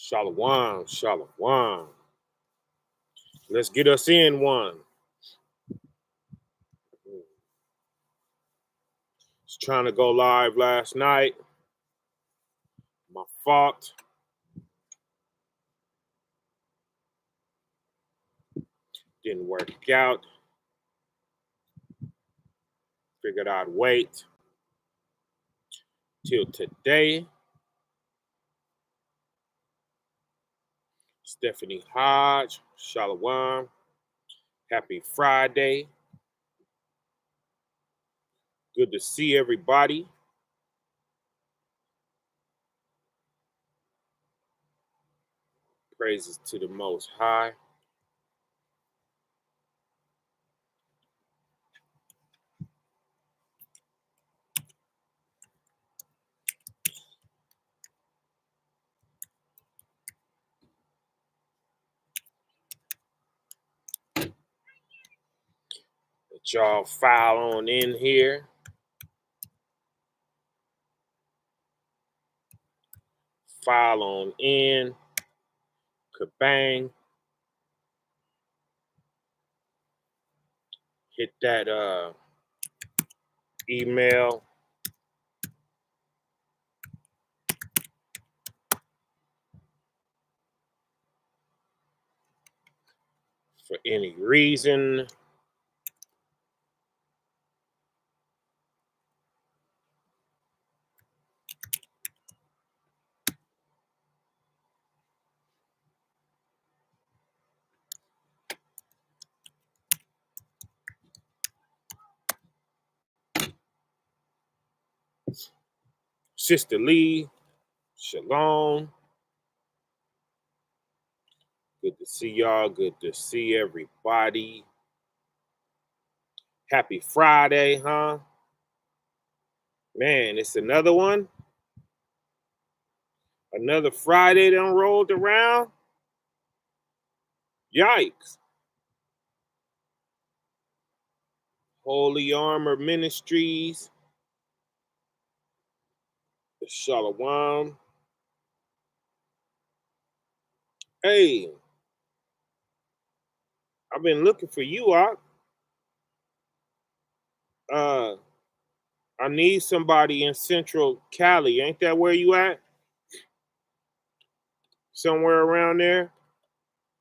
Shalom, shalom. Let's get us in one. Was trying to go live last night. My fault. Didn't work out. Figured I'd wait till today. Stephanie Hodge, shalom. Happy Friday. Good to see everybody. Praises to the Most High. Let y'all file on in here. File on in. Kabang. Hit that email. For any reason. Sister Lee, shalom. Good to see y'all. Good to see everybody. Happy Friday, huh? Man, it's another one. Another Friday done rolled around. Yikes. Holy Armor Ministries. Shalom. Hey, I've been looking for you, Op. I need somebody in Central Cali. Ain't that where you at? Somewhere around there?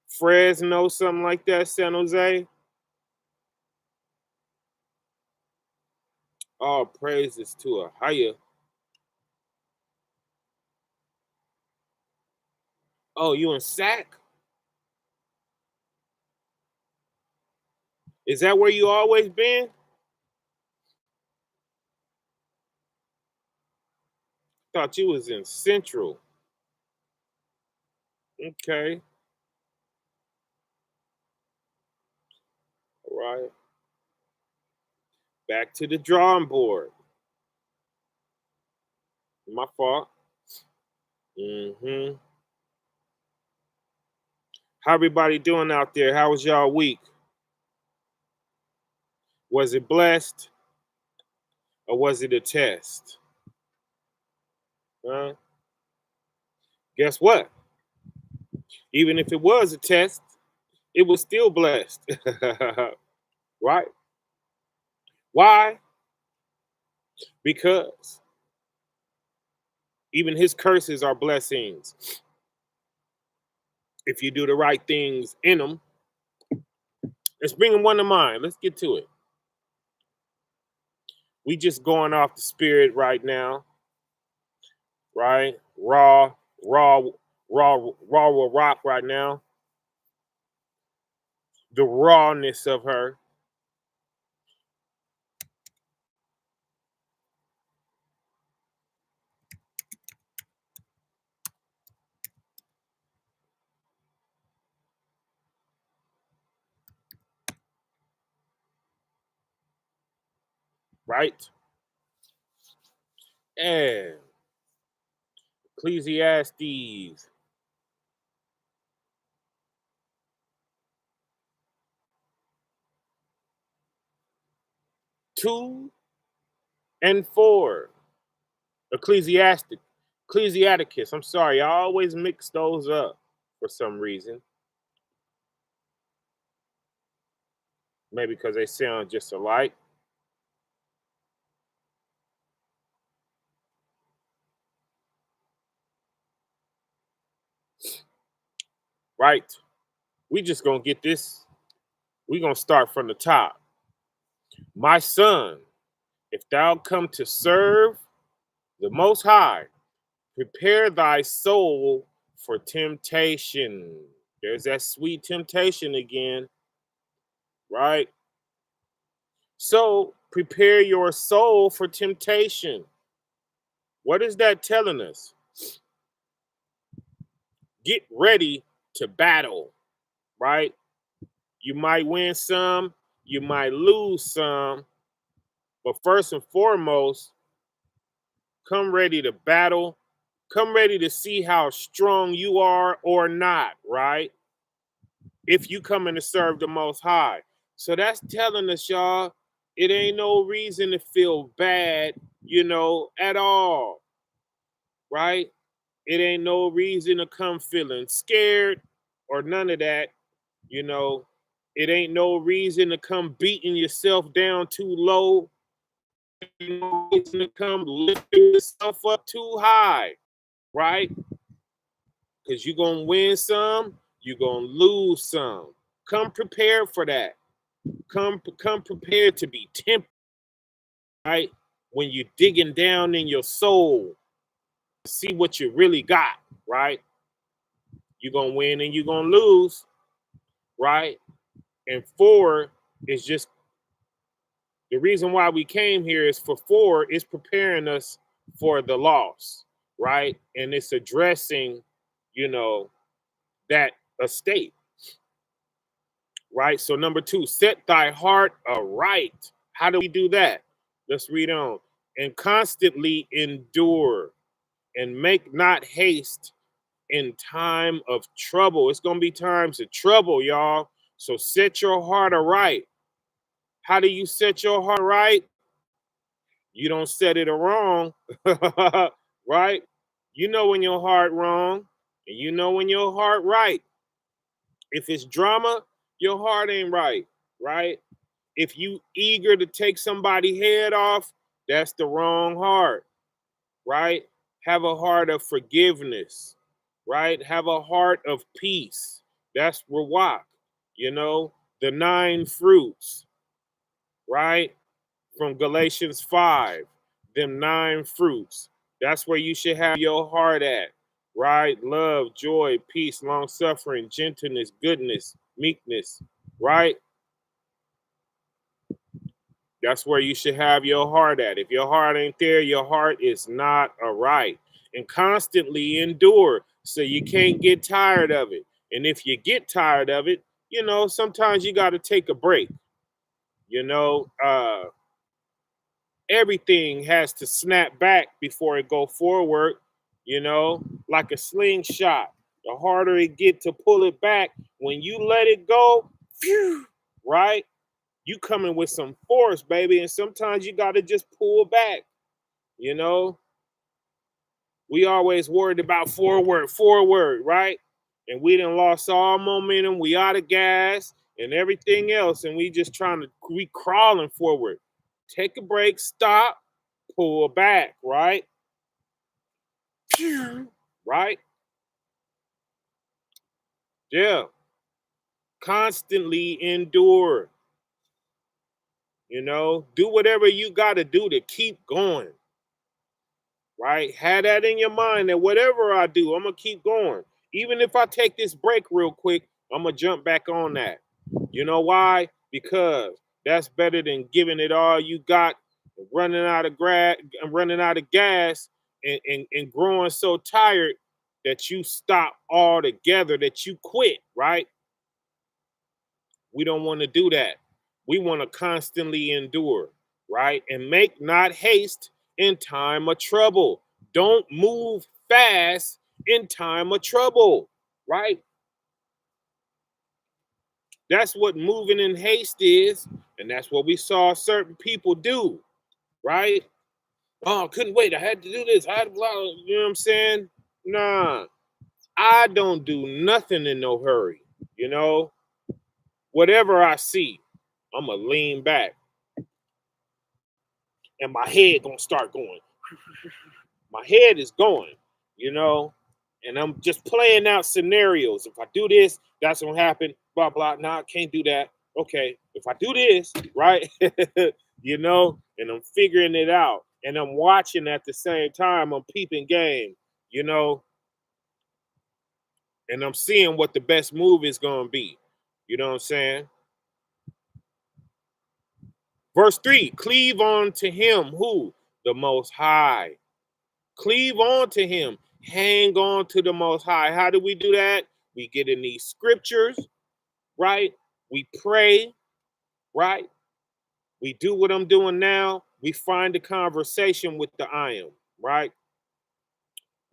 Fresno, something like that, San Jose? All praises to a higher. Oh, you in Sac? Is that where you always been? Thought you was in Central. Okay. All right. Back to the drawing board. My fault. Mm-hmm. How everybody doing out there? How was y'all week? Was it blessed or was it a test? Huh? Guess what? Even if it was a test, it was still blessed. Right? Why? Because even his curses are blessings. If you do the right things in them. Let's bring them one to mind. Let's get to it. We just going off the spirit right now. Right? Raw will rock right now. The rawness of her. Right? And Ecclesiastes 2 and 4. Ecclesiastes Ecclesiasticus. I'm sorry, I always mix those up for some reason. Maybe because they sound just alike. Right? We just gonna get this. We gonna start from the top. My son, if thou come to serve the Most High, prepare thy soul for temptation. There's that sweet temptation again, right? So prepare your soul for temptation. What is that telling us? Get ready to battle, right? You might win some, you might lose some, but first and foremost, come ready to battle. Come ready to see how strong you are or not, right? If you coming to serve the Most High. So that's telling us, y'all, it ain't no reason to feel bad, at all, right? It ain't no reason to come feeling scared or none of that, you know. It ain't no reason to come beating yourself down too low. Ain't no reason to come lifting yourself up too high, right? Because you're going to win some, you're going to lose some. Come prepared for that. Come prepared to be tempted, right? When you're digging down in your soul, see what you really got, right? You're going to win and you're going to lose, right? And 4 is just the reason why we came here is for 4 is preparing us for the loss, right? And it's addressing, that estate, right? So number 2, set thy heart aright. How do we do that? Let's read on. And constantly endure and make not haste in time of trouble. It's going to be times of trouble, y'all. So set your heart aright. How do you set your heart right? You don't set it wrong, right? You know when your heart wrong, and you know when your heart right. If it's drama, your heart ain't right, right? If you eager to take somebody's head off, that's the wrong heart, right? Have a heart of forgiveness, right? Have a heart of peace. That's Rawak, the 9 fruits, right? From Galatians 5, them 9 fruits. That's where you should have your heart at, right? Love, joy, peace, long suffering, gentleness, goodness, meekness, right? That's where you should have your heart at. If your heart ain't there, your heart is not aright. And constantly endure so you can't get tired of it. And if you get tired of it, sometimes you got to take a break. You know, everything has to snap back before it go forward, like a slingshot. The harder it get to pull it back, when you let it go, phew, right? You coming with some force, baby, and sometimes you got to just pull back, you know? We always worried about forward, right? And we done lost all momentum. We out of gas and everything else, and we crawling forward. Take a break, stop, pull back, right? Right? Yeah. Constantly endure. Do whatever you got to do to keep going. Right? Have that in your mind that whatever I do, I'm going to keep going. Even if I take this break real quick, I'm going to jump back on that. You know why? Because that's better than giving it all you got, running out of gas and growing so tired that you stop altogether, that you quit, right? We don't want to do that. We want to constantly endure, right? And make not haste in time of trouble. Don't move fast in time of trouble, right? That's what moving in haste is. And that's what we saw certain people do, right? Oh, I couldn't wait. I had to do this. I had to blah, you know what I'm saying? Nah, I don't do nothing in no hurry. You know, whatever I see, I'm going to lean back and my head going to start going. My head is going, you know, and I'm just playing out scenarios. If I do this, that's gonna happen. Blah blah. Nah, I can't do that. Okay, if I do this, right, you know, and I'm figuring it out, and I'm watching at the same time. I'm peeping game, you know, and I'm seeing what the best move is gonna be. You know what I'm saying? Verse 3: Cleave on to him who the Most High. Cleave on to him. Hang on to the Most High. How do we do that? We get in these scriptures, right? We pray, right? We do what I'm doing now. We find a conversation with the I am, right?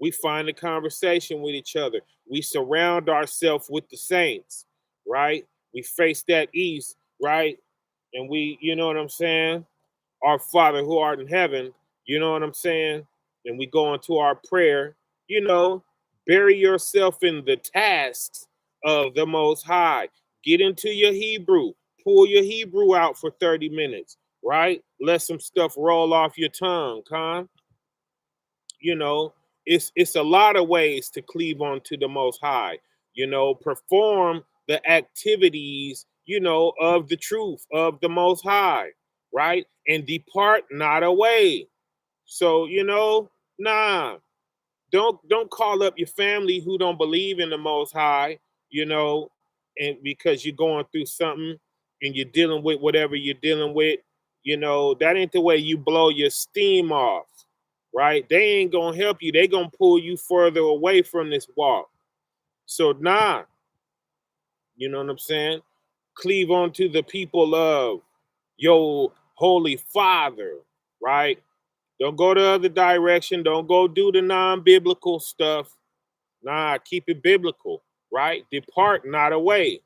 We find a conversation with each other. We surround ourselves with the saints, right? We face that east, right? And we, you know what I'm saying? Our Father who art in heaven, you know what I'm saying? And we go into our prayer, you know, bury yourself in the tasks of the Most High. Get into your Hebrew, pull your Hebrew out for 30 minutes, right? Let some stuff roll off your tongue, con. You know, it's a lot of ways to cleave on to the Most High, you know, perform the activities, you know, of the truth of the Most High, right? And depart not away. So, you know, nah, don't call up your family who don't believe in the Most High, you know, and because you're going through something and you're dealing with whatever you're dealing with, you know, that ain't the way you blow your steam off, right? They ain't gonna help you. They gonna pull you further away from this walk. So nah, you know what I'm saying? Cleave on to the people of your holy Father, right? Don't go the other direction. Don't go do the non-biblical stuff. Nah, keep it biblical, right? Depart not away,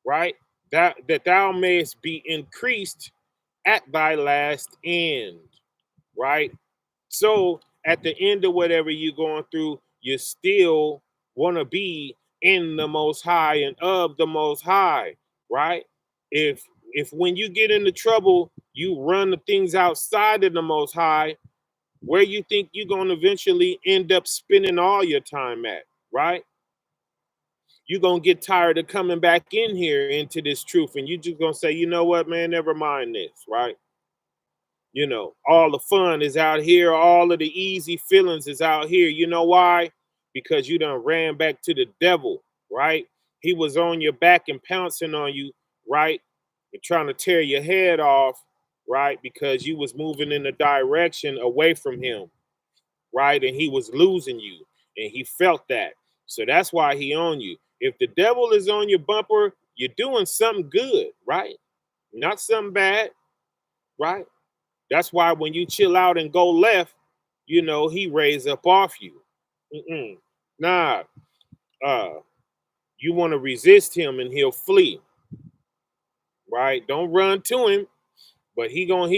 right? That thou mayest be increased at thy last end, right? So at the end of whatever you're going through, you still want to be in the Most High and of the Most High, right? If when you get into trouble, you run the things outside of the Most High, where you think you're going to eventually end up spending all your time at, right? You're going to get tired of coming back in here into this truth, and you're just going to say, you know what, man, never mind this, right? You know, all the fun is out here. All of the easy feelings is out here. You know why? Because you done ran back to the devil, right? He was on your back and pouncing on you, right? And trying to tear your head off, right? Because you was moving in a direction away from him, right? And he was losing you, and he felt that. So that's why he on you. If the devil is on your bumper, you're doing something good, right? Not something bad, right? That's why when you chill out and go left, you know, he raise up off you. Mm-mm. Nah, uh, you want to resist him and he'll flee, right? Don't run to him, but he gonna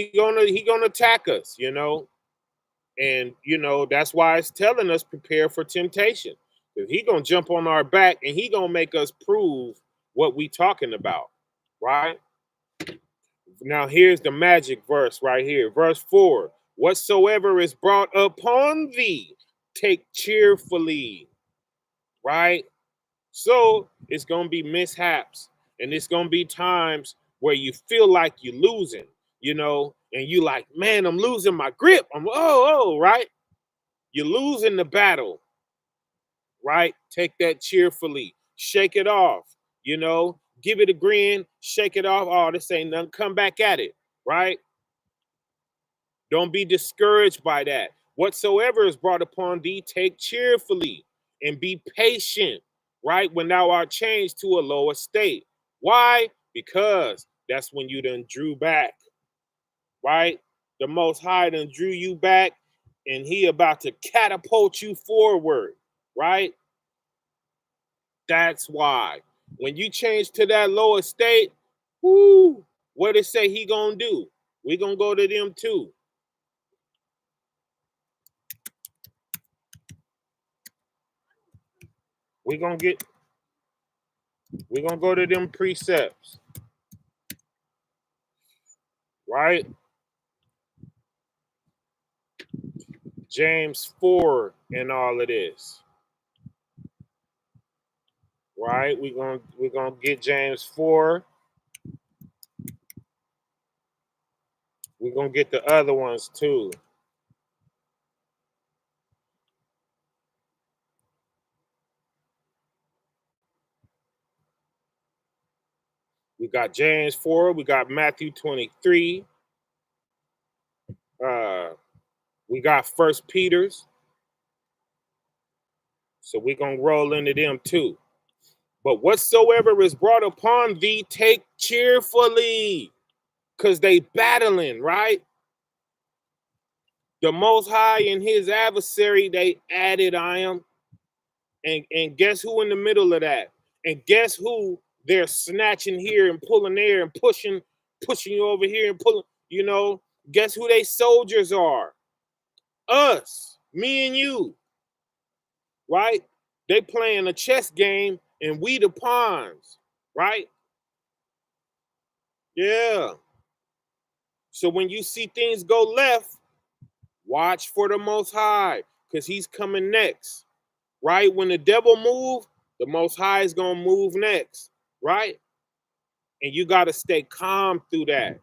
attack us, you know. And you know that's why it's telling us prepare for temptation. Because he gonna jump on our back and he gonna make us prove what we talking about, right? Now here's the magic verse right here. Verse 4. Whatsoever is brought upon thee, take cheerfully, right? So it's gonna be mishaps, and it's gonna be times where you feel like you're losing, you know, and you like, man, I'm losing my grip. Right? You're losing the battle, right? Take that cheerfully. Shake it off, you know, give it a grin, shake it off. Oh, this ain't nothing. Come back at it, right? Don't be discouraged by that. Whatsoever is brought upon thee, take cheerfully and be patient, right? When thou art changed to a lower state. Why? Because that's when you done drew back, right? The Most High done drew you back and he about to catapult you forward, right? That's why. When you change to that lower state, whoo, what it say he gonna do? We gonna go to them too. We're gonna go to them precepts, right? James 4 and all of this. Right? We're gonna get James 4. We're gonna get the other ones too. We got James 4, we got Matthew 23, we got First Peter's. So we're gonna roll into them too. But whatsoever is brought upon thee, take cheerfully, because they battling, right? The Most High and his adversary, they added I am. And guess who in the middle of that? And guess who they're snatching here and pulling there and pushing you over here and pulling, guess who they soldiers are? Us, me and you, right? They playing a chess game and we the pawns, right? Yeah. So when you see things go left, watch for the Most High, because he's coming next, right? When the devil move, the Most High is going to move next, right? And you got to stay calm through that,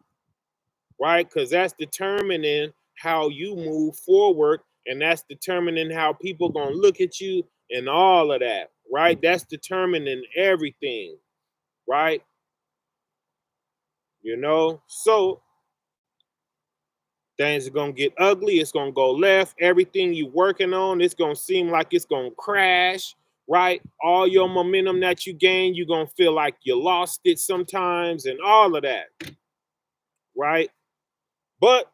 right? Because that's determining how you move forward, and that's determining how people going to look at you and all of that, right? That's determining everything, right? So things are going to get ugly. It's going to go left. Everything you working on, it's going to seem like it's going to crash, right? All your momentum that you gain, you're going to feel like you lost it sometimes and all of that, right? But,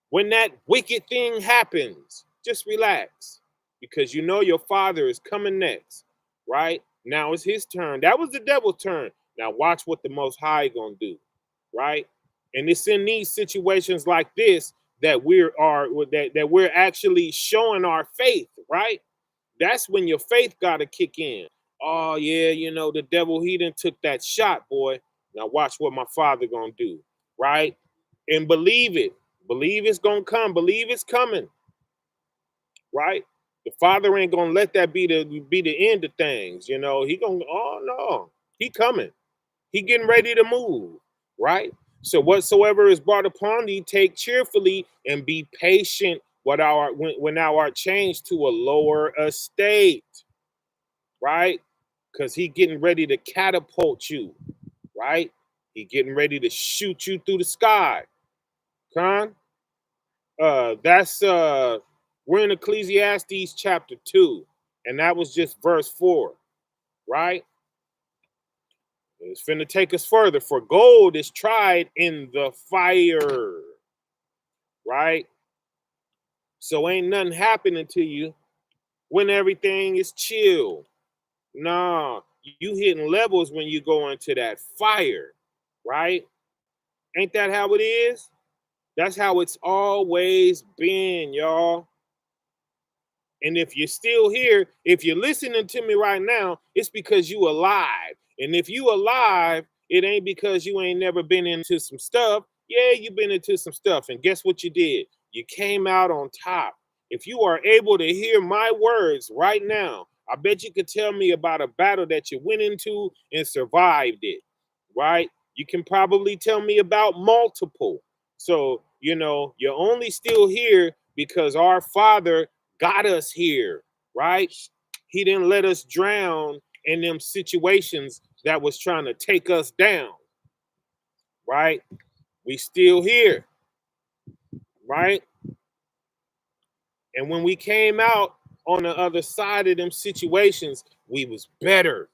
when that wicked thing happens, just relax, because your Father is coming next, right? Now it's his turn. That was the devil's turn. Now watch what the Most High going to do, right? And it's in these situations like this that we're actually showing our faith, right? That's when your faith got to kick in. Oh yeah, the devil, he done took that shot, boy. Now watch what my Father gonna do, right? And believe it. Believe it's gonna come. Believe it's coming, right? The Father ain't gonna let that be the end of things. He gonna, oh no, he coming. He getting ready to move, right? So whatsoever is brought upon thee, take cheerfully and be patient when thou art changed to a lower estate, right? Because he getting ready to catapult you, right? He getting ready to shoot you through the sky. Con? That's we're in Ecclesiastes chapter 2, and that was just verse 4, right? It's finna take us further. For gold is tried in the fire, right? So ain't nothing happening to you when everything is chill. Nah, you hitting levels when you go into that fire, right? Ain't that how it is? That's how it's always been, y'all. And if you're still here, if you're listening to me right now, it's because you alive. And if you alive, it ain't because you ain't never been into some stuff. Yeah, you've been into some stuff. And guess what you did? You came out on top. If you are able to hear my words right now, I bet you could tell me about a battle that you went into and survived it, right? You can probably tell me about multiple. So, you're only still here because our Father got us here, right? He didn't let us drown in them situations that was trying to take us down, right? We still here, right? And when we came out on the other side of them situations, we was better.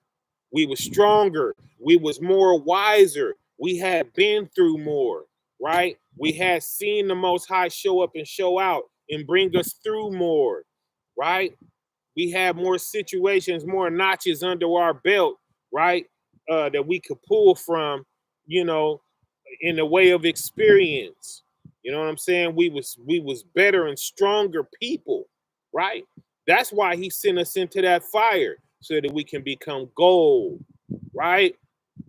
We was stronger. We was more wiser. We had been through more, right? We had seen the Most High show up and show out and bring us through more, right? We had more situations, more notches under our belt, right? That we could pull from, in the way of experience. You know what I'm saying? We was better and stronger people, right? That's why he sent us into that fire so that we can become gold, right?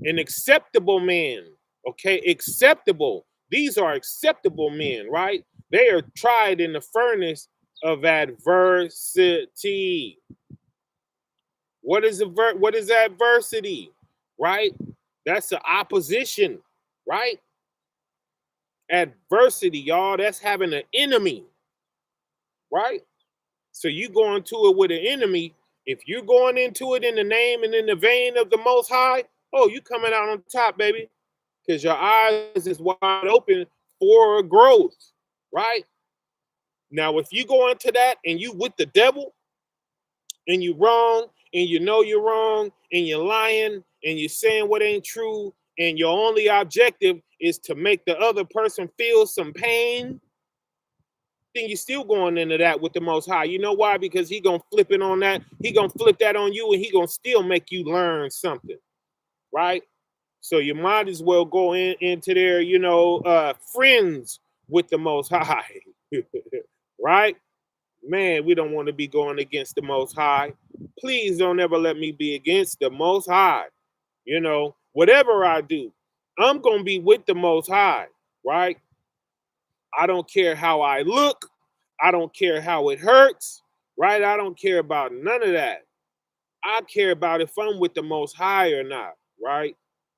An acceptable man, okay? Acceptable. These are acceptable men, right? They are tried in the furnace of adversity. What is adversity? Right? That's the opposition, right? Adversity, y'all. That's having an enemy, right? So you go into it with an enemy. If you're going into it in the name and in the vein of the Most High, oh, you coming out on top, baby, because your eyes is wide open for growth, right? Now, if you go into that and you with the devil and you wrong and you know you're wrong and you're lying and you're saying what ain't true and your only objective is to make the other person feel some pain, then you're still going into that with the Most High. You know why? Because he gonna flip it on that. He gonna flip that on you, and he gonna still make you learn something, right? So you might as well go into there, friends with the Most High, right? Man, we don't want to be going against the Most High. Please don't ever let me be against the Most High. Whatever I do, I'm gonna be with the Most High, right? I don't care how I look. I don't care how it hurts, right? I don't care about none of that. I care about if I'm with the Most High or not, right?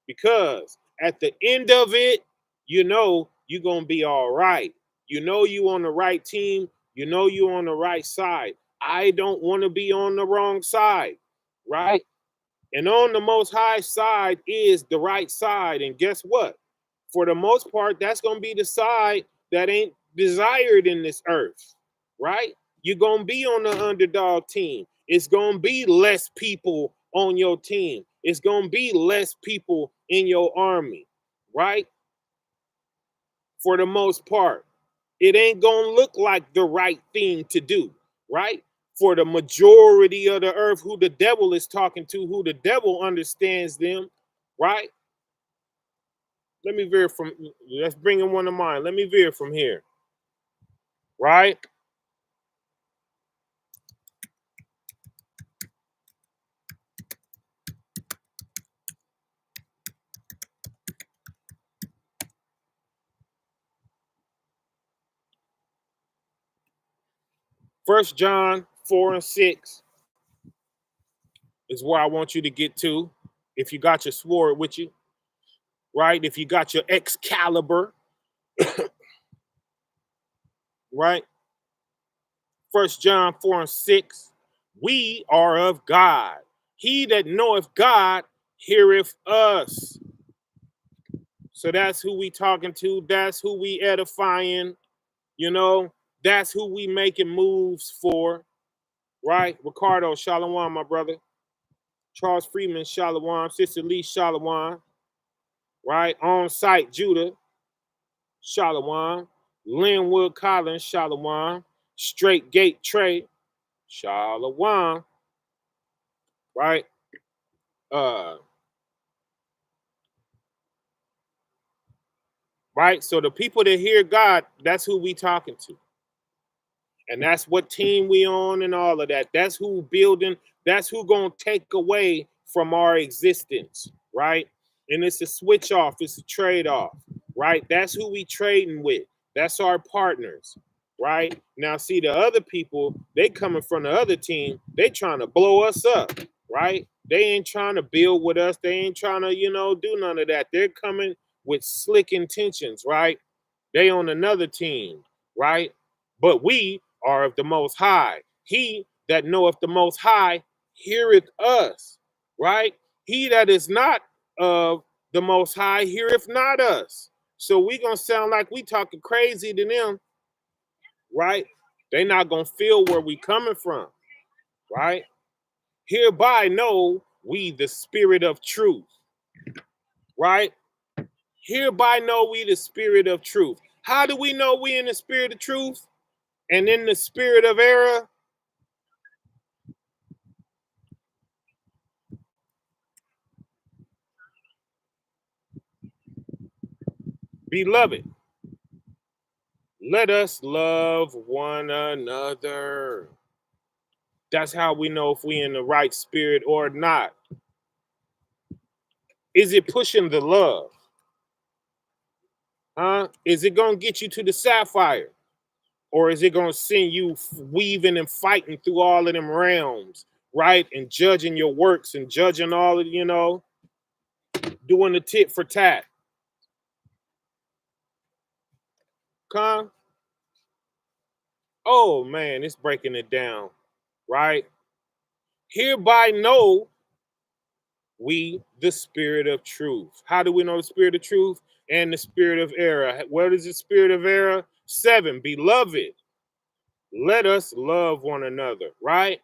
Because at the end of it, you're going to be all right. You know you on the right team. You know you on the right side. I don't want to be on the wrong side, right? And on the Most High side is the right side. And guess what? For the most part, that's going to be the side that ain't desired in this earth, right? You're going to be on the underdog team. It's going to be less people on your team. It's going to be less people in your army, right? For the most part, it ain't going to look like the right thing to do, right? For the majority of the earth, who the devil is talking to, who the devil understands them, right? Let's bring in one of mine. Let me veer from here, right? First John 4 and 6 is where I want you to get to. If you got your sword with you, right? If you got your Excalibur, right? First John 4 and 6. We are of God. He that knoweth God heareth us. So that's who we talking to. That's who we edifying. That's who we making moves for, right? Ricardo, Shalom, my brother. Charles Freeman, Shalom. Sister Lee, Shalom. Right? On site, Judah, Shalom. Linwood Collins, Shalom. Straight Gate Trey, Shalom. Right? Right? So the people that hear God, that's who we talking to. And that's what team we on and all of that. That's who building, that's who gonna take away from our existence, right? And it's a switch off, it's a trade-off, right? That's who we trading with. That's our partners, right? Now see the other people, they coming from the other team, they trying to blow us up, right? They ain't trying to build with us, they ain't trying to, do none of that. They're coming with slick intentions, right? They on another team, right? But we are of the Most High. He that knoweth the Most High heareth us, right? He that is not of the Most High heareth not us. So we gonna sound like we talking crazy to them, right? They not gonna feel where we coming from, right? Hereby know we the spirit of truth, right? Hereby know we the spirit of truth. How do we know we in the spirit of truth and in the spirit of error? Beloved, let us love one another. That's how we know if we in the right spirit or not. Is it pushing the love? Huh? Is it going to get you to the sapphire? Or is it going to send you weaving and fighting through all of them realms, right? And judging your works and judging all of, doing the tit for tat. Con? Oh, man, it's breaking it down, right? Hereby know we the spirit of truth. How do we know the spirit of truth? And the spirit of error. What is the spirit of error? 7, beloved, let us love one another, right?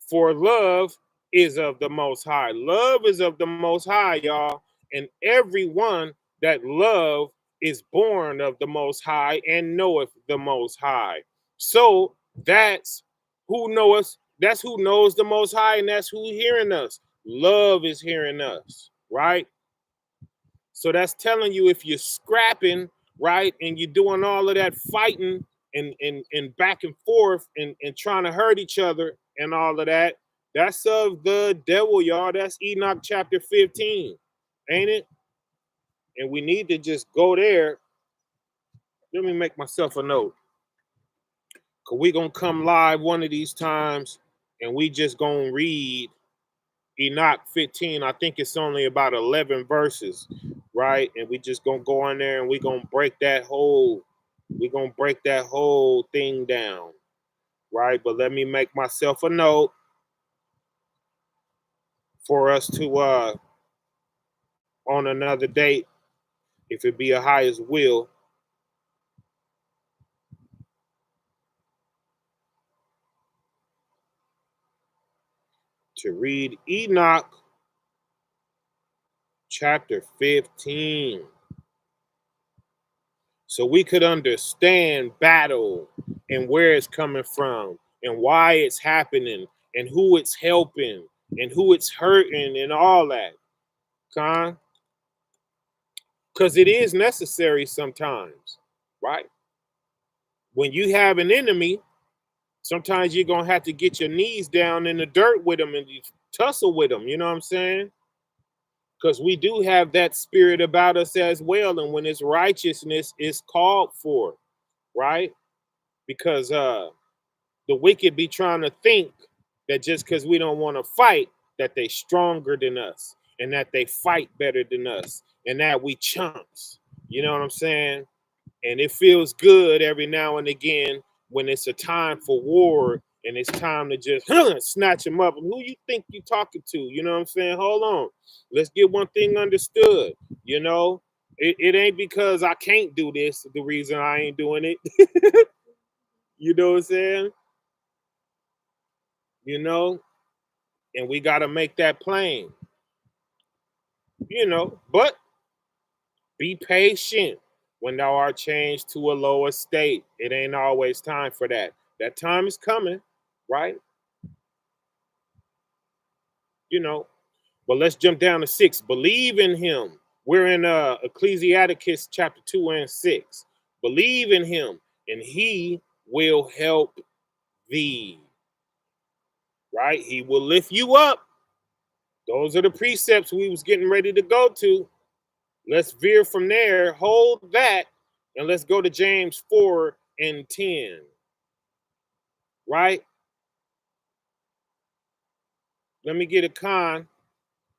For love is of the Most High. Love is of the Most High, y'all. And everyone that love is born of the Most High and knoweth the Most High. So that's who knows. That's who knows the Most High, and that's who hearing us. Love is hearing us, right? So that's telling you if you're scrapping, right, and you're doing all of that fighting and back and forth and trying to hurt each other and all of that, that's of the devil, y'all. That's Enoch chapter 15, ain't it? And we need to just go there. Let me make myself a note. Because we going to come live one of these times and we just going to read Enoch 15. I think it's only about 11 verses, right? And we just gonna go in there and we gonna break that whole thing down, right? But let me make myself a note for us to on another date, if it be a highest will, to read Enoch chapter 15. So we could understand battle and where it's coming from and why it's happening and who it's helping and who it's hurting and all that. Con? Because it is necessary sometimes, right? When you have an enemy, sometimes you're going to have to get your knees down in the dirt with them and you tussle with them. You know what I'm saying? Because we do have that spirit about us as well. And when it's righteousness is called for, right? Because the wicked be trying to think that just because we don't want to fight, that they stronger than us and that they fight better than us and that we chumps. You know what I'm saying? And it feels good every now and again when it's a time for war and it's time to just snatch them up. And who you think you talking to? You know what I'm saying? Hold on. Let's get one thing understood. You know, it ain't because I can't do this the reason I ain't doing it. You know what I'm saying? You know, and we got to make that plain, but be patient when thou art changed to a lower state. It ain't always time for that. That time is coming, right? But let's jump down to 6. Believe in him. We're in Ecclesiasticus chapter 2 and 6. Believe in him and he will help thee, right? He will lift you up. Those are the precepts we was getting ready to go to. Let's veer from there, hold that, and let's go to James 4 and 10. Right? Let me get a con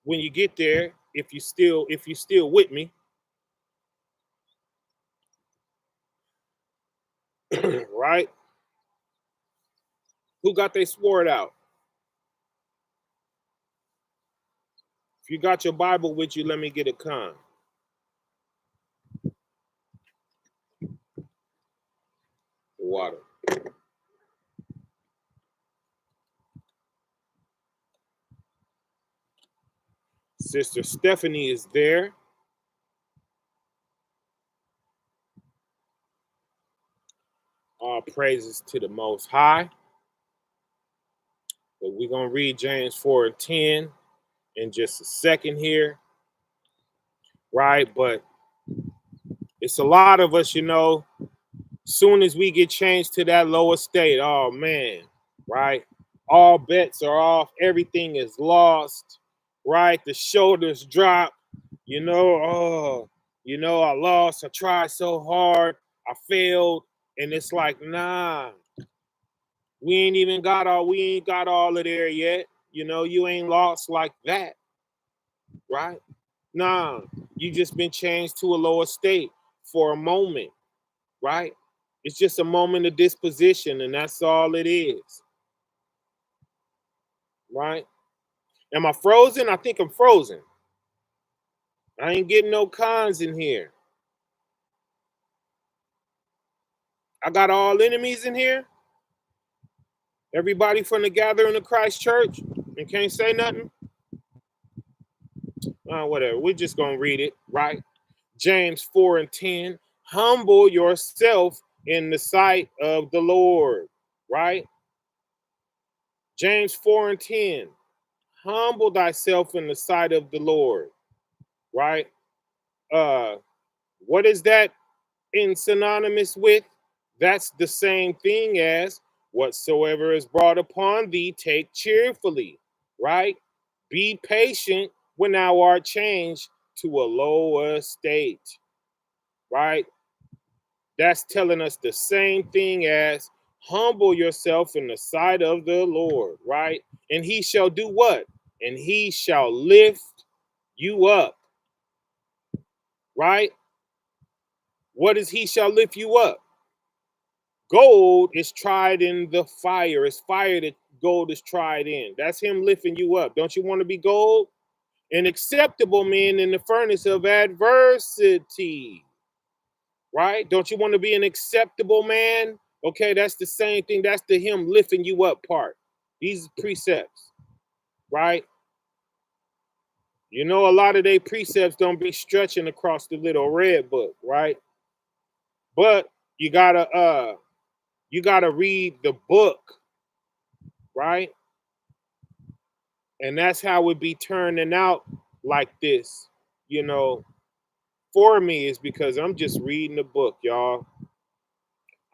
when you get there, if you still with me. Right? Who got their sword out? If you got your Bible with you, let me get a con. Water. Sister Stephanie is there. All praises to the Most High. But we're going to read James 4 and 10 in just a second here. Right? But it's a lot of us, soon as we get changed to that lower state, oh man, right? All bets are off. Everything is lost, right? The shoulders drop. Oh, I lost. I tried so hard. I failed. And it's like, nah, we ain't got all of there yet. You ain't lost like that, right? Nah, you just been changed to a lower state for a moment, right? It's just a moment of disposition, and that's all it is, right? Am I frozen? I think I'm frozen. I ain't getting no cons in here. I got all enemies in here. Everybody from the Gathering of Christ Church and can't say nothing. Whatever. We're just gonna read it, right? James 4:10. Humble yourself in the sight of the Lord, right? James 4:10. Humble thyself in the sight of the Lord, right? Uh, what is that in synonymous with? That's the same thing as whatsoever is brought upon thee, take cheerfully, right? Be patient when thou art changed to a lower state, right? That's telling us the same thing as humble yourself in the sight of the Lord, right? And he shall do what? And he shall lift you up, right? What is he shall lift you up? Gold is tried in the fire. It's fire that gold is tried in. That's him lifting you up. Don't you want to be gold? An acceptable man in the furnace of adversity, right? Don't you want to be an acceptable man? Okay, that's the same thing. That's the him lifting you up part. These precepts, right? A lot of they precepts don't be stretching across the little red book, right? But you gotta read the book, right? And that's how it be turning out like this, you know, for me is because I'm just reading the book, y'all.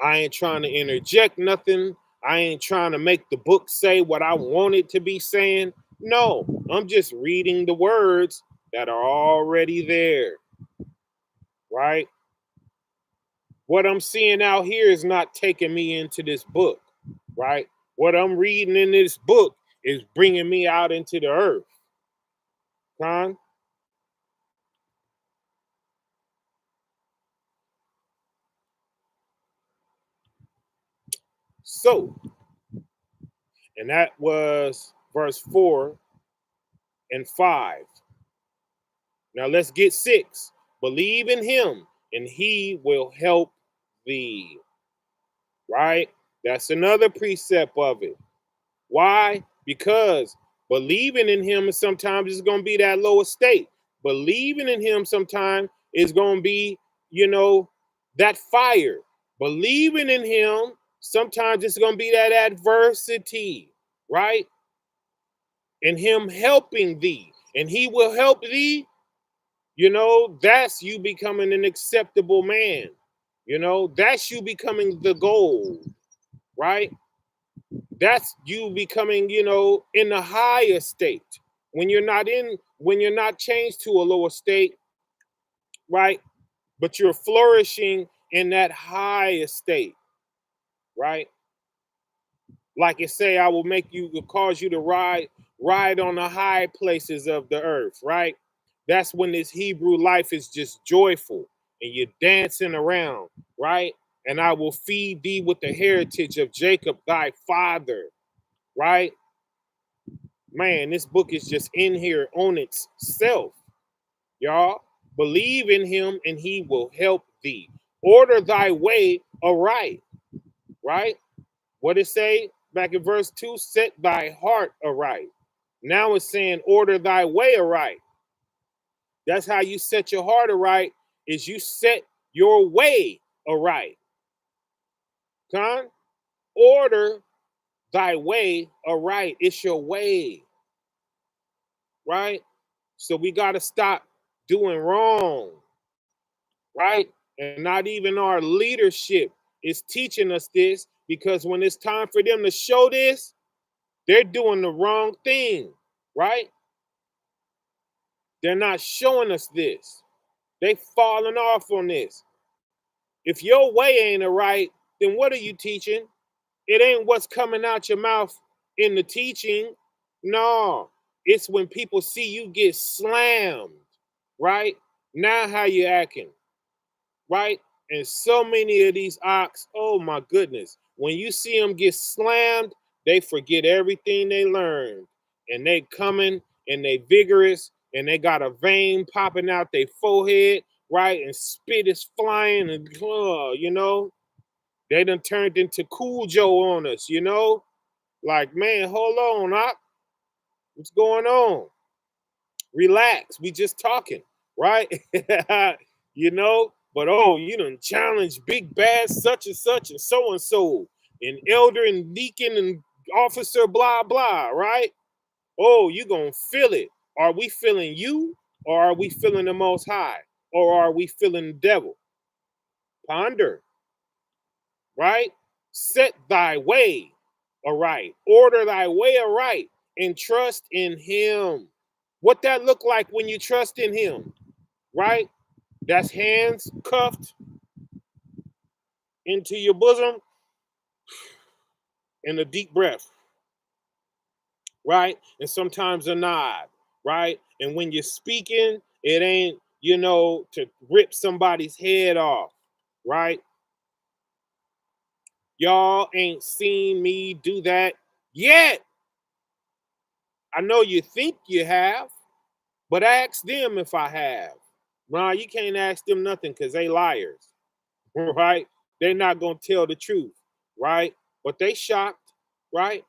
I ain't trying to interject nothing. I ain't trying to make the book say what I want it to be saying. No, I'm just reading the words that are already there, right? What I'm seeing out here is not taking me into this book, right? What I'm reading in this book is bringing me out into the earth, Con. So, and that was verse 4 and 5. Now let's get 6. Believe in him and he will help thee, right? That's another precept of it. Why? Because believing in him sometimes is going to be that lower state. Believing in him sometimes is going to be, that fire. Believing in him sometimes it's going to be that adversity, right? And him helping thee. And he will help thee. That's you becoming an acceptable man. That's you becoming the goal, right? That's you becoming, in the higher state. When you're not changed to a lower state, right? But you're flourishing in that higher state, right? Like it say, I will cause you to ride on the high places of the earth, right? That's when this Hebrew life is just joyful and you're dancing around, right? And I will feed thee with the heritage of Jacob, thy father, right? Man, this book is just in here on itself, y'all. Believe in him and he will help thee. Order thy way aright, right? What it say back in verse 2? Set thy heart aright. Now it's saying order thy way aright. That's how you set your heart aright, is you set your way aright. Con? Order thy way aright. It's your way, right? So we got to stop doing wrong, right? And not even our leadership is teaching us this, because when it's time for them to show this, They're doing the wrong thing, right? They're not showing us this. They falling off on this. If your way ain't right, then what are you teaching? It ain't what's coming out your mouth in the teaching. No, it's when people see you get slammed, right? Now how you acting, right? And so many of these ox, oh my goodness, when you see them get slammed, they forget everything they learned. And they coming and they vigorous and they got a vein popping out their forehead, right? And spit is flying and they done turned into Cool Joe on us, Like, man, hold on, Ock. What's going on? Relax. We just talking, right? But you done challenge big bad such and so and elder and deacon and officer, blah, blah, right? Oh, you gonna feel it. Are we feeling you or are we feeling the most high? Or are we feeling the devil? Ponder, right? Set thy way aright. Order thy way aright and trust in him. What that look like when you trust in him, right? That's hands cuffed into your bosom and a deep breath, right? And sometimes a nod, right? And when you're speaking, it ain't, to rip somebody's head off, right? Y'all ain't seen me do that yet. I know you think you have, but ask them if I have. Nah, you can't ask them nothing because they liars, right? They're not going to tell the truth, right? But they shocked, right?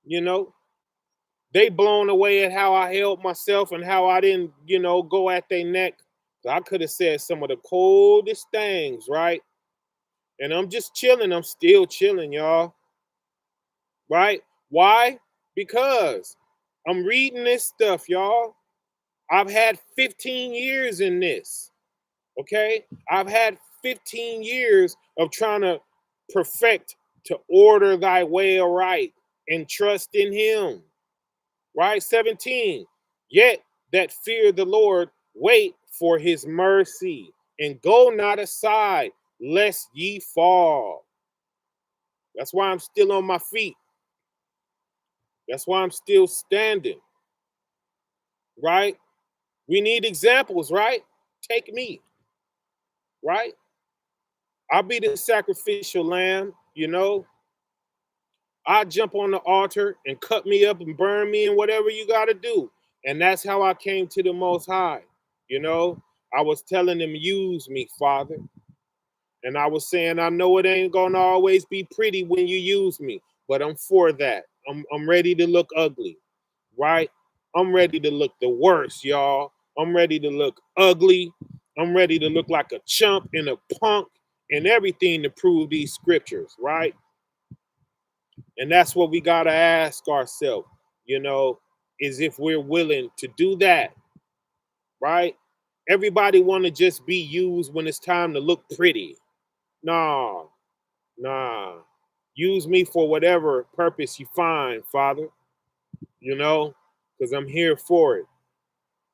You know, they blown away at how I held myself and how I didn't, go at their neck. I could have said some of the coldest things, right? And I'm just chilling. I'm still chilling, y'all. Right? Why? Because I'm reading this stuff, y'all. I've had 15 years in this. Okay? I've had 15 years of trying to perfect to order thy way aright and trust in him. Right? 17. Yet that fear the Lord, wait for his mercy and go not aside lest ye fall. That's why I'm still on my feet. That's why I'm still standing. Right? We need examples, right? Take me. Right? I'll be the sacrificial lamb, I jump on the altar and cut me up and burn me and whatever you got to do. And that's how I came to the Most High. I was telling him, use me, Father. And I was saying, I know it ain't going to always be pretty when you use me, but I'm for that. I'm ready to look ugly, right? I'm ready to look the worst, y'all. I'm ready to look ugly. I'm ready to look like a chump and a punk and everything to prove these scriptures, right? And that's what we got to ask ourselves, is if we're willing to do that, right? Everybody want to just be used when it's time to look pretty. Nah, nah. Use me for whatever purpose you find, Father, because I'm here for it,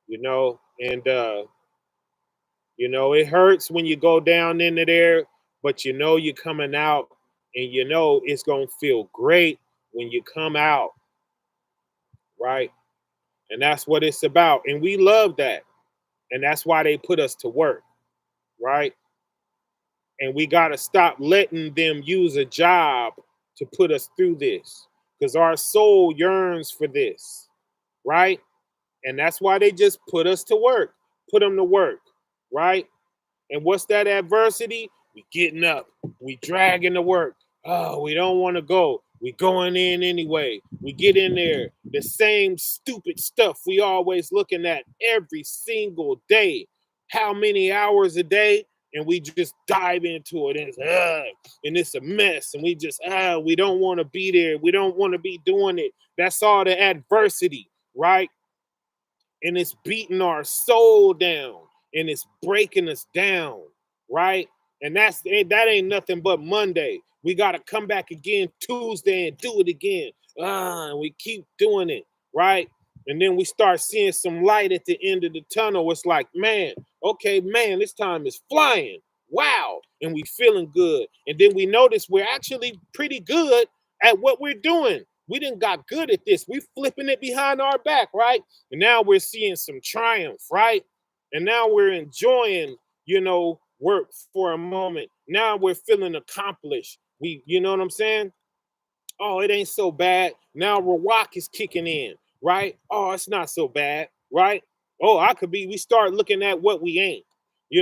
and, it hurts when you go down into there, but you're coming out and it's going to feel great when you come out, right? And that's what it's about. And we love that. And that's why they put us to work, right? And we got to stop letting them use a job to put us through this because our soul yearns for this, right? And that's why they just put us to work, put them to work, right? And what's that adversity? We getting up, we dragging to work. Oh, we don't want to go. We going in anyway. We get in there. The same stupid stuff we always looking at every single day. How many hours a day? And we just dive into it, and it's a mess. And we just we don't want to be there. We don't want to be doing it. That's all the adversity, right? And it's beating our soul down and it's breaking us down, right? And that ain't nothing but Monday. We got to come back again Tuesday and do it again. and we keep doing it, right? And then we start seeing some light at the end of the tunnel. It's like, man, okay, man, this time is flying. Wow. And we feeling good. And then we notice we're actually pretty good at what we're doing. We didn't got good at this. We flipping it behind our back, right? And now we're seeing some triumph, right? And now we're enjoying, work for a moment. Now we're feeling accomplished. You know what I'm saying? Oh, it ain't so bad. Now Rawak is kicking in, right? Oh, it's not so bad, right? Oh, we start looking at what we ain't.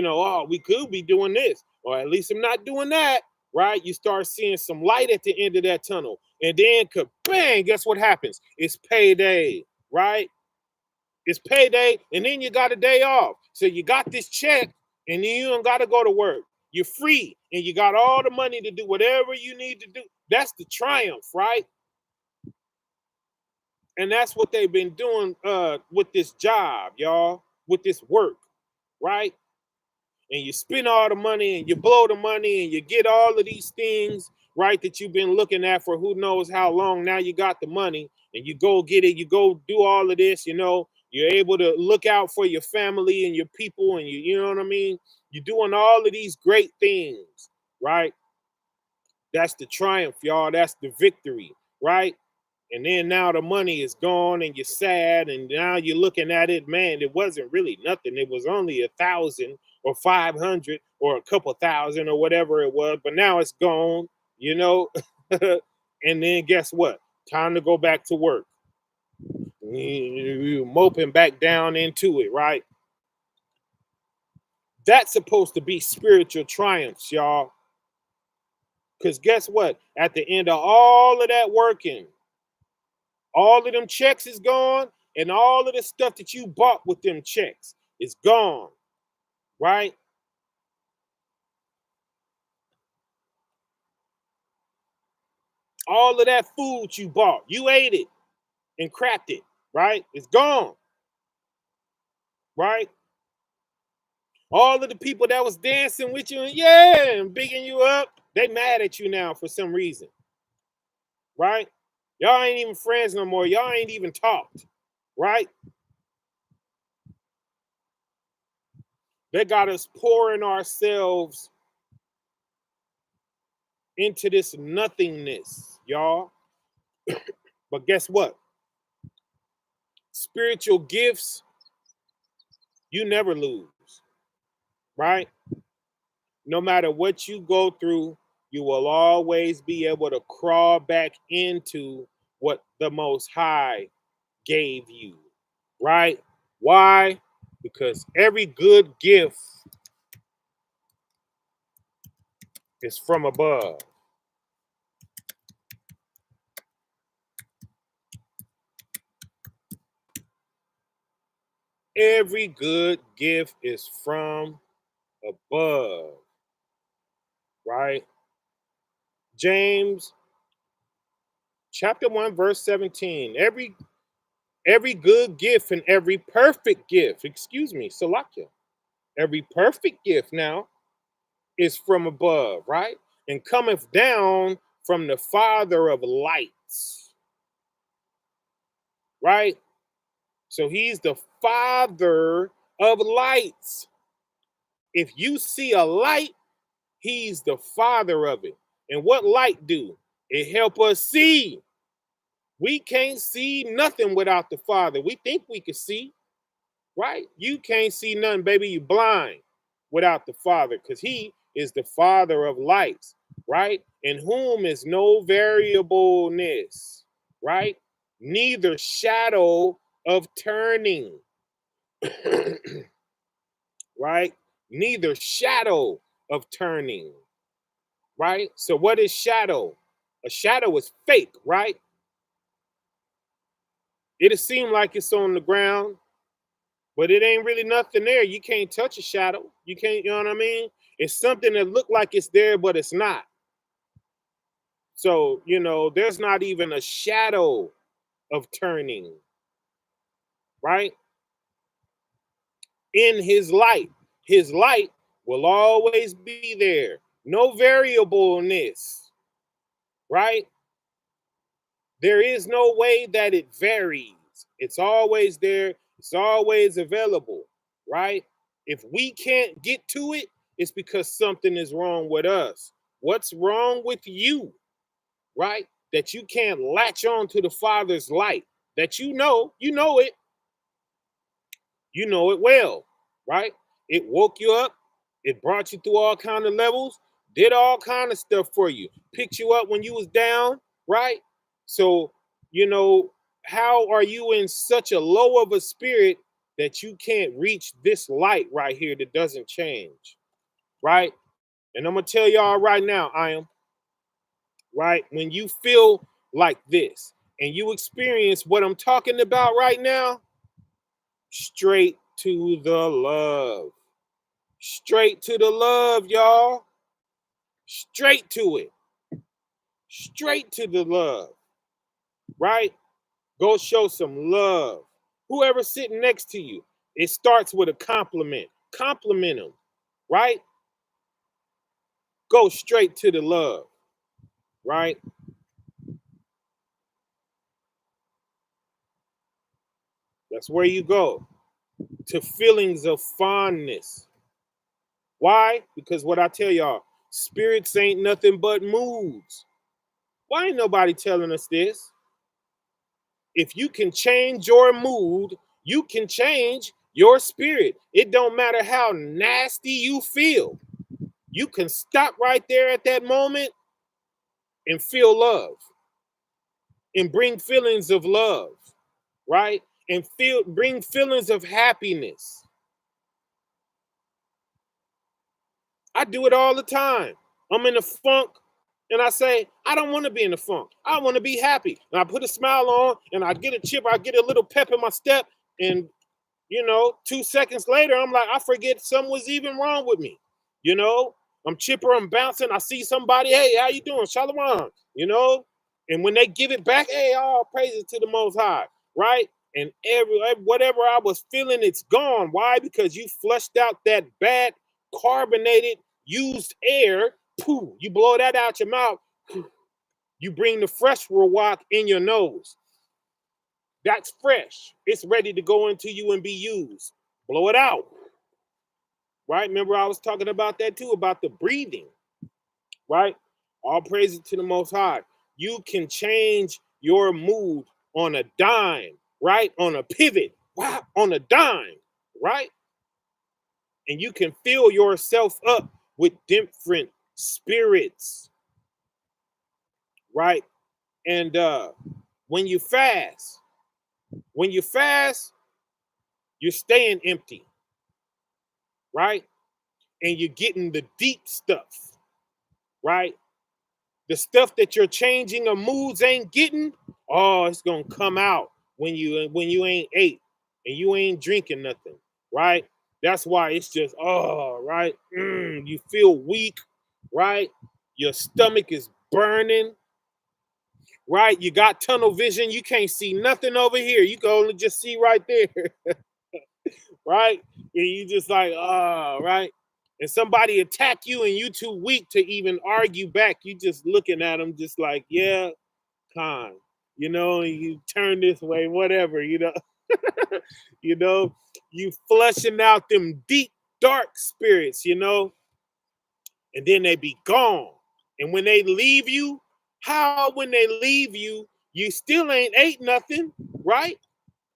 Oh, we could be doing this, or at least I'm not doing that, right? You start seeing some light at the end of that tunnel. And then, bang, guess what happens? It's payday, right? It's payday, and then you got a day off. So you got this check, and then you don't got to go to work. You're free, and you got all the money to do whatever you need to do. That's the triumph, right? And that's what they've been doing with this job, y'all, with this work, right? And you spend all the money and you blow the money and you get all of these things, right, that you've been looking at for who knows how long. Now you got the money and you go get it. You go do all of this, you're able to look out for your family and your people and you know what I mean? You're doing all of these great things, right? That's the triumph, y'all. That's the victory, right? And then now the money is gone and you're sad. And now you're looking at it, man, it wasn't really nothing. It was only 1,000 or 500 or a couple thousand or whatever it was. But now it's gone, And then guess what? Time to go back to work. You're moping back down into it, right? That's supposed to be spiritual triumphs, y'all. Because guess what? At the end of all of that working, all of them checks is gone, and all of the stuff that you bought with them checks is gone, right? All of that food you bought, you ate it and crapped it, right? It's gone, right? All of the people that was dancing with you and and bigging you up, they mad at you now for some reason, right? Y'all ain't even friends no more. Y'all ain't even talked, right? They got us pouring ourselves into this nothingness, y'all. But guess what? Spiritual gifts, you never lose, right? No matter what you go through, you will always be able to crawl back into what the Most High gave you, right? Why? Because every good gift is from above. Every good gift is from above, right? James chapter 1, verse 17. Every good gift and every perfect gift, Salakia, every perfect gift now is from above, right? And cometh down from the Father of lights, right? So he's the Father of lights. If you see a light, he's the Father of it. And what light do? It help us see. We can't see nothing without the Father. We think we can see, right? You can't see nothing, baby. You blind without the Father, because he is the Father of lights, right? In whom is no variableness, right? Neither shadow of turning, right? Neither shadow of turning, right? So what is shadow? A shadow is fake, right? It'll seem like it's on the ground, but it ain't really nothing there. You can't touch a shadow. You can't, you know what I mean? It's something that look like it's there, but it's not. So, there's not even a shadow of turning, right? In his light. His light will always be there. No variableness, right? There is no way that it varies. It's always there. It's always available, right? If we can't get to it, it's because something is wrong with us. What's wrong with you, right? That you can't latch on to the Father's light. That you know it, you know it well, right? It woke you up, it brought you through all kind of levels, did all kind of stuff for you, picked you up when you was down, right? So, you know, how are you in such a low of a spirit that you can't reach this light right here that doesn't change, right? And I'm gonna tell y'all right now, I am right when you feel like this and you experience what I'm talking about right now, straight to the love. Straight to the love, y'all. Straight to it. Straight to the love, right? Go show some love. Whoever's sitting next to you, it starts with a compliment. Compliment them, right? Go straight to the love, right? That's where you go to feelings of fondness. Why? Because what I tell y'all, spirits ain't nothing but moods. Why ain't nobody telling us this? If you can change your mood, you can change your spirit. It don't matter how nasty you feel. You can stop right there at that moment and feel love and bring feelings of love, right? And bring feelings of happiness. I do it all the time. I'm in a funk and I say, I don't want to be in a funk. I want to be happy. And I put a smile on and I get a chip, I get a little pep in my step, and 2 seconds later, I'm like, I forget something was even wrong with me. You know, I'm chipper, I'm bouncing. I see somebody, hey, how you doing? Shalom, And when they give it back, hey, all praises to the Most High, right? And whatever I was feeling, it's gone. Why? Because you flushed out that bad carbonated used air. Pooh, you blow that out your mouth. You bring the fresh walk in your nose. That's fresh. It's ready to go into you and be used. Blow it out. Right? Remember, I was talking about that too, about the breathing. Right? All praises to the Most High. You can change your mood on a dime, right? On a pivot, wow, on a dime, right? And you can fill yourself up with different spirits, right? And when you fast, when you fast, you're staying empty, right? And you're getting the deep stuff, right? The stuff that you're changing or moods ain't getting, oh, it's gonna come out when you ain't ate and you ain't drinking nothing, right? That's why it's just right. You feel weak, right? Your stomach is burning, right? You got tunnel vision. You can't see nothing over here. You can only just see right there. Right? And you just like, right? And somebody attack you and you too weak to even argue back. You just looking at them just like, yeah, con. And you turn this way, whatever, you know, you flushing out them deep, dark spirits, and then they be gone. And when they leave you, how when they leave you, you still ain't ate nothing, right?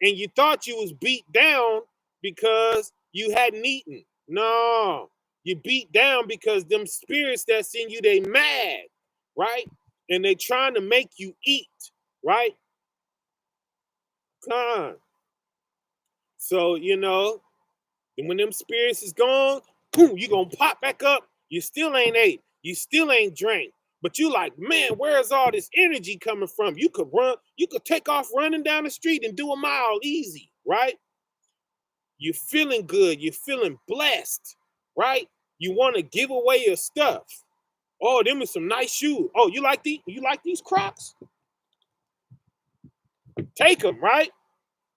And you thought you was beat down because you hadn't eaten. No, you beat down because them spirits that's in you, they mad, right? And they trying to make you eat, right? Come on. So, and when them spirits is gone, boom, you gonna pop back up. You still ain't ate. You still ain't drank. But you like, man, where's all this energy coming from? You could run, you could take off running down the street and do a mile easy, right? You're feeling good. You're feeling blessed, right? You want to give away your stuff. Oh, them are some nice shoes. Oh, you like these? You like these Crocs? Take them, right?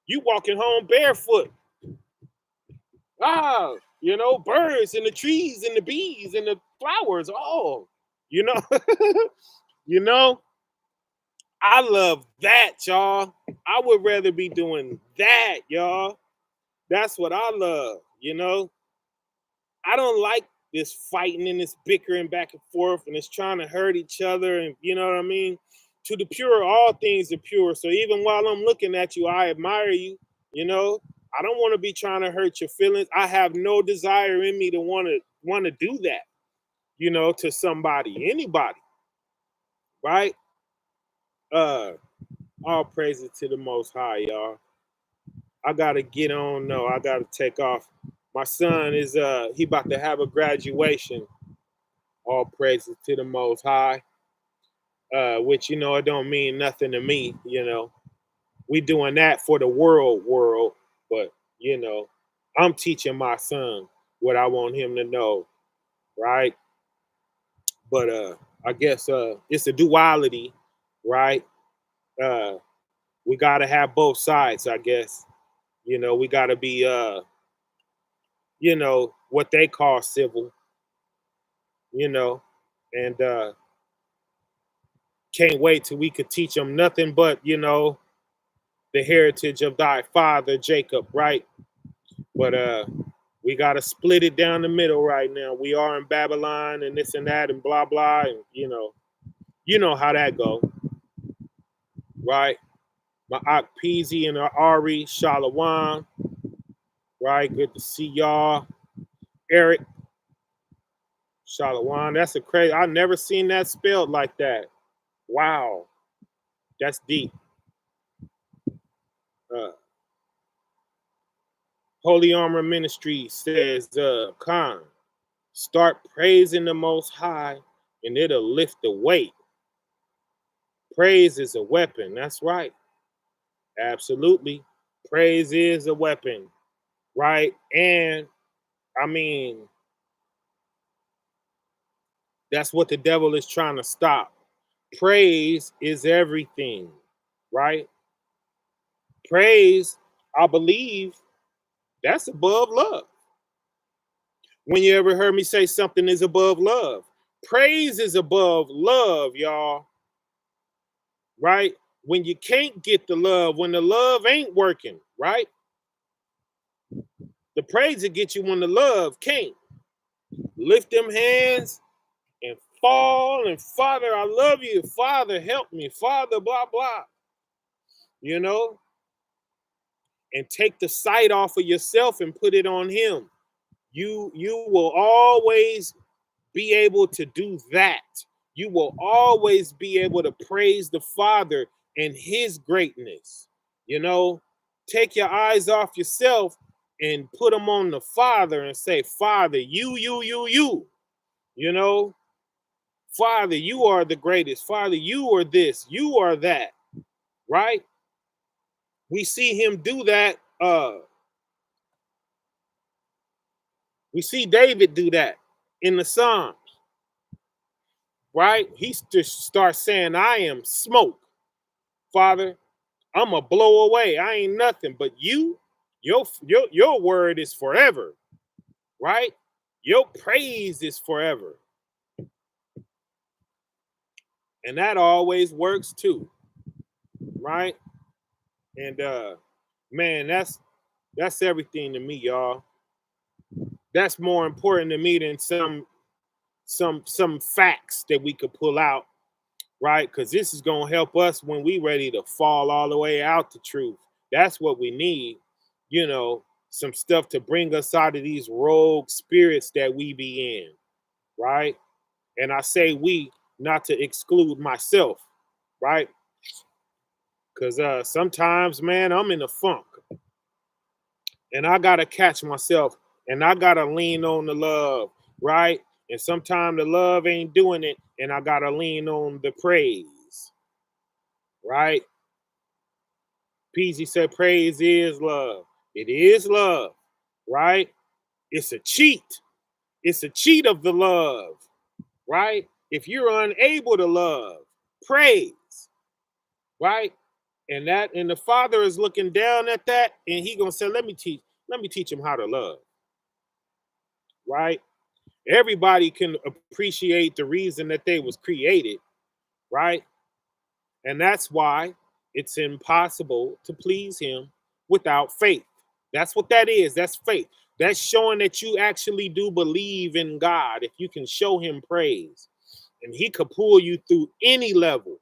You walking home barefoot. Birds and the trees and the bees and the flowers. Oh, you know, you know. I love that, y'all. I would rather be doing that, y'all. That's what I love, you know. I don't like this fighting and this bickering back and forth and it's trying to hurt each other. And you know what I mean? To the pure, all things are pure. So even while I'm looking at you, I admire you, you know. I don't want to be trying to hurt your feelings. I have no desire in me to want to do that, you know, to somebody, anybody, right? Uh all praises to the most high, y'all. I gotta get on. No, I gotta take off. My son is he about to have a graduation. All praises to the most high. Which you know it don't mean nothing to me, you know. We doing that for the world, but you know, I'm teaching my son what I want him to know, right? But I guess it's a duality, right? Uh we gotta have both sides, I guess. You know, we gotta be you know, what they call civil, you know, and can't wait till we could teach them nothing but, you know, the heritage of thy father Jacob, right? But we gotta split it down the middle right now. We are in Babylon and this and that and blah blah, and you know how that go, right? My Ak Peasy and Ari Shalawam, right? Good to see y'all. Eric Shalawam, that's a crazy. I never seen that spelled like that. Wow, that's deep. Uh, Holy Armor Ministry says, Khan, start praising the Most High and it'll lift the weight. Praise is a weapon. That's right. Absolutely. Praise is a weapon, right? And I mean, that's what the devil is trying to stop. Praise is everything, right? Praise, I believe, that's above love. When you ever heard me say something is above love, praise is above love, y'all, right? When you can't get the love, when the love ain't working, right? The praise will get you when the love can't. Lift them hands and fall and Father, I love you. Father, help me. Father, blah, blah. You know, and take the sight off of yourself and put it on him. You will always be able to do that. You will always be able to praise the Father and his greatness. You know, take your eyes off yourself and put them on the Father and say, Father, you know, Father, you are the greatest. Father, you are this, you are that, right? We see him do that. We see David do that in the Psalms, right? He just starts saying, I am smoke, Father. I'm a blow away. I ain't nothing. But your word is forever, right? Your praise is forever. And that always works too, right? And man, that's everything to me, y'all. That's more important to me than some facts that we could pull out, right? Because this is gonna help us when we ready to fall all the way out the truth. That's what we need, you know, some stuff to bring us out of these rogue spirits that we be in, right? And I say we, not to exclude myself, right? Because sometimes, man, I'm in a funk and I gotta catch myself and I gotta lean on the love, right? And sometimes the love ain't doing it, and I gotta lean on the praise, right? Peasy said, praise is love. It is love, right? It's a cheat. It's a cheat of the love, right? If you're unable to love, praise, right? And the Father is looking down at that, and he gonna say, let me teach him how to love, right? Everybody can appreciate the reason that they was created, right? And that's why it's impossible to please him without faith. That's what that is. That's faith. That's showing that you actually do believe in God. If you can show him praise, and he could pull you through any level.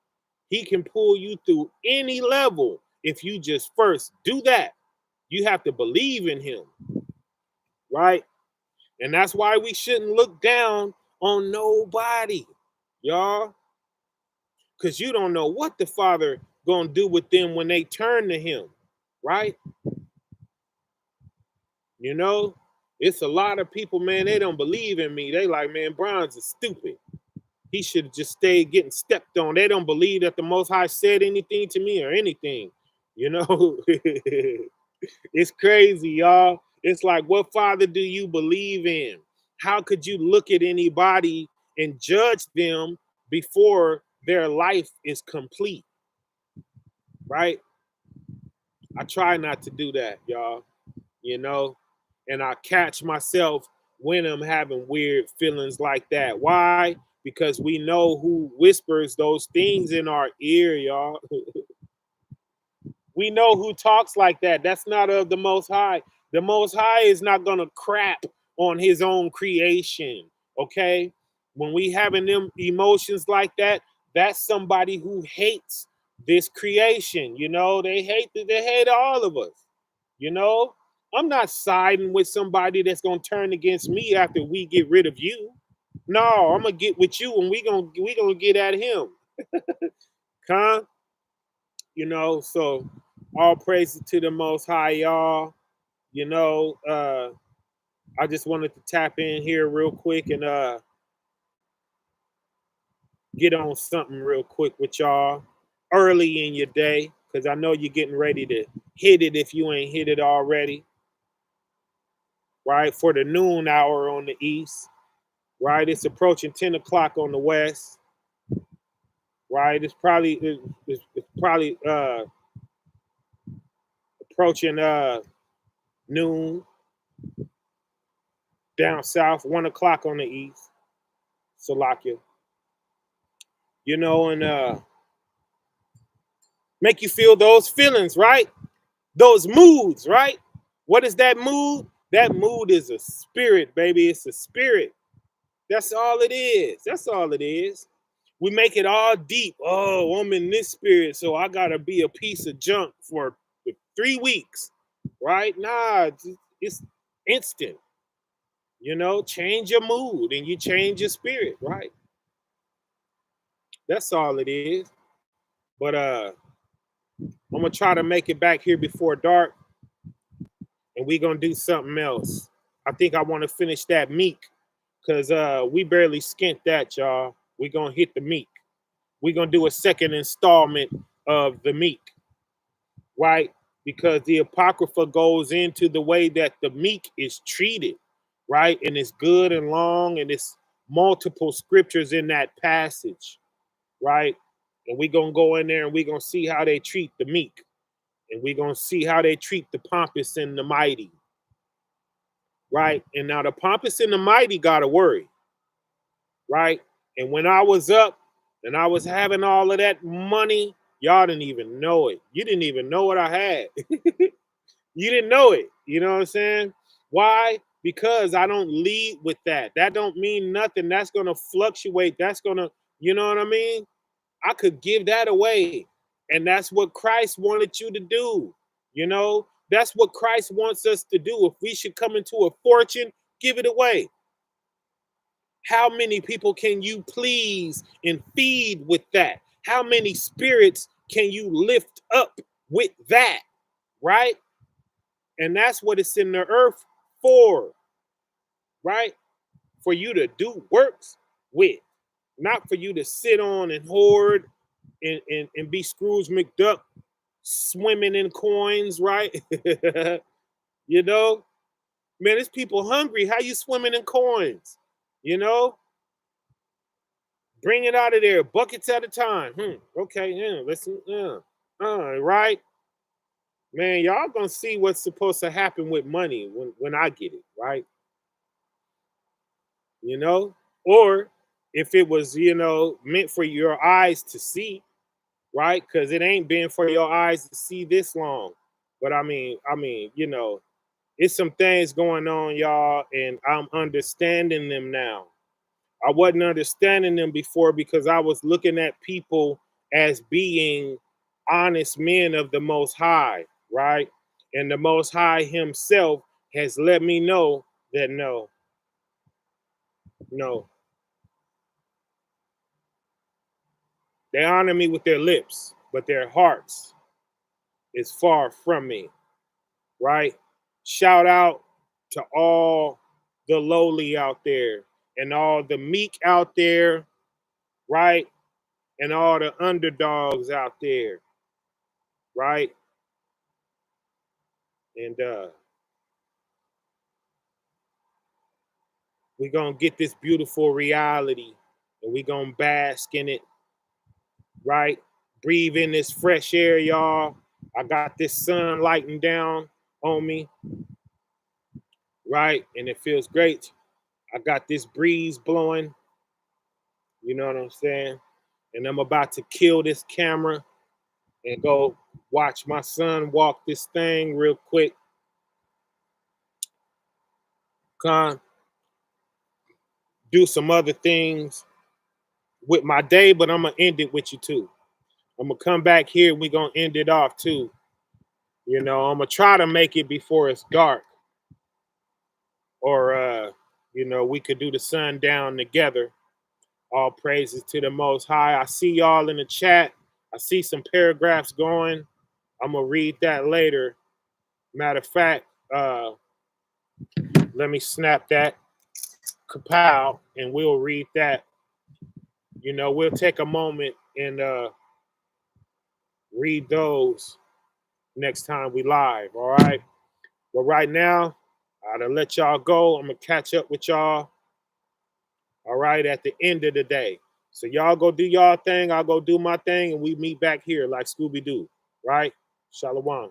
He can pull you through any level if you just first do that. You have to believe in him, right? And that's why we shouldn't look down on nobody, y'all, because you don't know what the Father gonna do with them when they turn to him, right? You know, it's a lot of people, man, they don't believe in me. They like, man, Bronze is stupid. He should have just stayed getting stepped on. They don't believe that the Most High said anything to me or anything. You know, it's crazy, y'all. It's like, what father do you believe in? How could you look at anybody and judge them before their life is complete, right? I try not to do that, y'all, you know, and I catch myself when I'm having weird feelings like that. Why? Because we know who whispers those things in our ear, y'all. We know who talks like that. That's not of the Most High. The Most High is not going to crap on his own creation, okay? When we having them emotions like that, that's somebody who hates this creation, you know? They hate all of us, you know? I'm not siding with somebody that's going to turn against me after we get rid of you. No, I'm going to get with you and we gonna get at him. Huh? You know, so all praise to the Most High, y'all. You know, I just wanted to tap in here real quick and get on something real quick with y'all early in your day, because I know you're getting ready to hit it if you ain't hit it already, right? For the noon hour on the east, right? It's approaching 10 o'clock on the west, right? It's probably approaching noon down south, 1 o'clock on the east. Salakia. You know, and make you feel those feelings, right? Those moods, right? What is that mood? That mood is a spirit, baby. It's a spirit. That's all it is. That's all it is. We make it all deep. Oh, I'm in this spirit, so I gotta be a piece of junk for 3 weeks, right? Nah, it's instant. You know, change your mood and you change your spirit, right? That's all it is. But I'm gonna try to make it back here before dark, and we gonna do something else. I think I want to finish that meek, cause we barely skint that, y'all. We gonna hit the meek. We gonna do a second installment of the meek, right? Because the apocrypha goes into the way that the meek is treated, right? And it's good and long, and it's multiple scriptures in that passage, right? And we gonna go in there and we gonna see how they treat the meek. And we're going to see how they treat the pompous and the mighty, right? And now the pompous and the mighty got to worry, right? And when I was up and I was having all of that money, y'all didn't even know it. You didn't even know what I had. You didn't know it. You know what I'm saying? Why? Because I don't lead with that. That don't mean nothing. That's going to fluctuate. That's going to, you know what I mean? I could give that away. And that's what Christ wanted you to do. You know, that's what Christ wants us to do. If we should come into a fortune, give it away. How many people can you please and feed with that? How many spirits can you lift up with that? Right? And that's what it's in the earth for, right? For you to do works with, not for you to sit on and hoard and be Scrooge McDuck swimming in coins, right? You know, man, there's people hungry. How you swimming in coins? You know, bring it out of there, buckets at a time. Okay, yeah, listen, right, man. Y'all gonna see what's supposed to happen with money when I get it, right? You know, or if it was, you know, meant for your eyes to see, right? Because it ain't been for your eyes to see this long. But you know, it's some things going on, y'all, and I'm understanding them now. I wasn't understanding them before because I was looking at people as being honest men of the Most High, right? And the Most High Himself has let me know that no, no, they honor me with their lips, but their hearts is far from me, right? Shout out to all the lowly out there and all the meek out there, right? And all the underdogs out there, right? And we're gonna get this beautiful reality and we're gonna bask in it, right? Breathe in this fresh air, y'all. I got this sun lighting down on me, right? And it feels great. I got this breeze blowing, you know what I'm saying? And I'm about to kill this camera and go watch my son walk this thing real quick. Con, do some other things with my day, but I'm gonna end it with you too. I'm gonna come back here and we're gonna end it off too. You know, I'm gonna try to make it before it's dark. Or you know, we could do the sundown together. All praises to the Most High. I see y'all in the chat. I see some paragraphs going. I'm gonna read that later. Matter of fact, let me snap that kapow and we'll read that. You know, we'll take a moment and read those next time we live. All right. But right now, I'll let y'all go. I'm gonna catch up with y'all. All right, at the end of the day. So y'all go do y'all thing. I'll go do my thing, and we meet back here like Scooby Doo. Right? Shalom.